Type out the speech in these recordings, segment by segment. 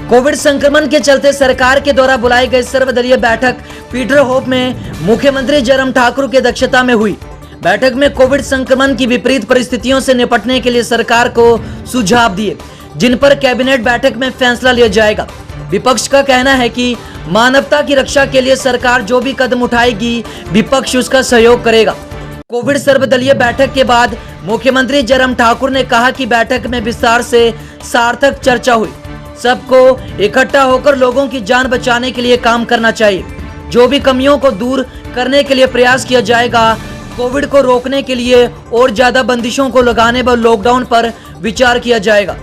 Covid संक्रमण के चलते सरकार के द्वारा बुलाई गई सर्वदलीय बैठक पीटरहोफ में मुख्यमंत्री जयराम ठाकुर की अध्यक्षता में हुई। बैठक में कोविड संक्रमण की विपरीत परिस्थितियों से निपटने के लिए सरकार को सुझाव दिए, जिन पर कैबिनेट बैठक में फैसला लिया जाएगा। विपक्ष का कहना है कि मानवता की रक्षा के लिए सरकार जो भी कदम उठाएगी, विपक्ष उसका सहयोग करेगा। कोविड सर्वदलीय बैठक के बाद मुख्यमंत्री जयराम ठाकुर ने कहा कि बैठक में विस्तार से सार्थक चर्चा हुई। सबको इकट्ठा होकर लोगों की जान बचाने के लिए काम करना चाहिए। जो भी कमियों को दूर करने के लिए प्रयास किया जाएगा। कोविड को रोकने के लिए और ज्यादा बंदिशों को लगाने व लॉकडाउन पर विचार किया जाएगा।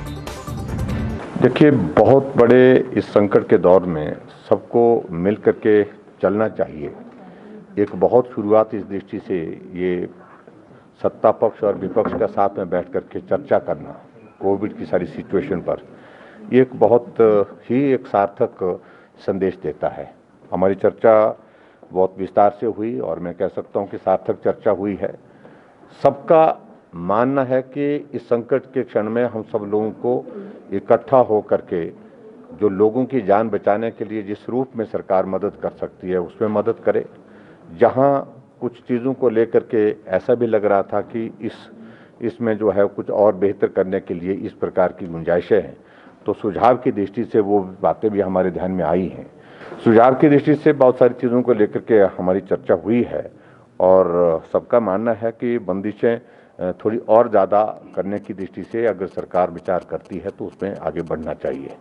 देखिए, बहुत बड़े इस संकट के दौर में सबको मिल करके चलना चाहिए। एक बहुत शुरुआत इस दृष्टि से ये सत्ता पक्ष और विपक्ष का साथ में बैठ करके चर्चा करना कोविड की सारी सिचुएशन पर, ये एक बहुत ही एक सार्थक संदेश देता है। हमारी चर्चा बहुत विस्तार से हुई और मैं कह सकता हूँ कि सार्थक चर्चा हुई है। सबका मानना है कि इस संकट के क्षण में हम सब लोगों को इकट्ठा हो करके जो लोगों की जान बचाने के लिए जिस रूप में सरकार मदद कर सकती है उसमें मदद करे। जहाँ कुछ चीज़ों को लेकर के ऐसा भी लग रहा था कि इसमें जो है कुछ और बेहतर करने के लिए इस प्रकार की गुंजाइशें हैं, तो सुझाव की दृष्टि से वो बातें भी हमारे ध्यान में आई हैं। सुझाव की दृष्टि से बहुत सारी चीज़ों को लेकर के हमारी चर्चा हुई है और सबका मानना है कि बंदिशें थोड़ी और ज़्यादा करने की दृष्टि से अगर सरकार विचार करती है तो उसमें आगे बढ़ना चाहिए।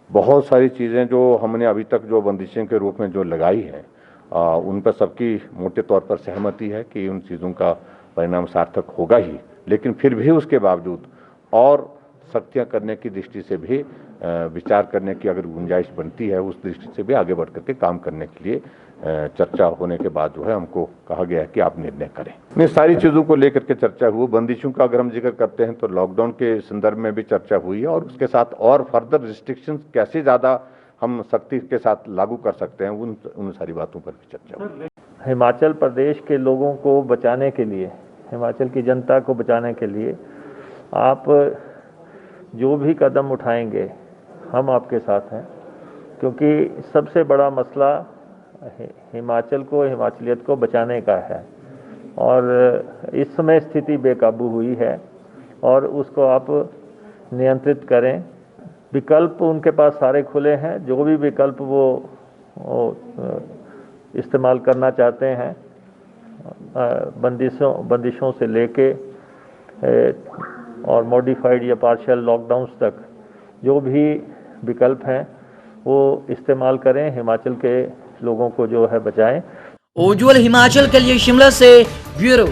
बहुत सारी चीज़ें जो हमने अभी तक जो बंदिशें के रूप में जो लगाई हैं उन पर सबकी मोटे तौर पर सहमति है कि उन चीज़ों का परिणाम सार्थक होगा ही, लेकिन फिर भी उसके बावजूद और सख्तियाँ करने की दृष्टि से भी विचार करने की अगर गुंजाइश बनती है, उस दृष्टि से भी आगे बढ़ करके काम करने के लिए चर्चा होने के बाद जो है हमको कहा गया है कि आप निर्णय करें। इन सारी चीज़ों को लेकर के चर्चा हुई। बंदिशों का अगर हम जिक्र करते हैं तो लॉकडाउन के संदर्भ में भी चर्चा हुई है और उसके साथ और फर्दर रिस्ट्रिक्शंस कैसे ज़्यादा हम सख्ती के साथ लागू कर सकते हैं, उन सारी बातों पर भी चर्चा हुई। हिमाचल प्रदेश के लोगों को बचाने के लिए, हिमाचल की जनता को बचाने के लिए आप जो भी कदम उठाएंगे हम आपके साथ हैं, क्योंकि सबसे बड़ा मसला हिमाचल को, हिमाचलियत को बचाने का है और इस समय स्थिति बेकाबू हुई है और उसको आप नियंत्रित करें। विकल्प उनके पास सारे खुले हैं, जो भी विकल्प वो इस्तेमाल करना चाहते हैं, बंदिशों से लेके और मॉडिफाइड या पार्शियल लॉकडाउन्स तक जो भी विकल्प हैं वो इस्तेमाल करें, हिमाचल के लोगों को जो है बचाएं। उज्ज्वल हिमाचल के लिए शिमला से bureau.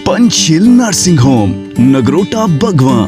Panchsheel nursing home, Nagrota, Bagwan.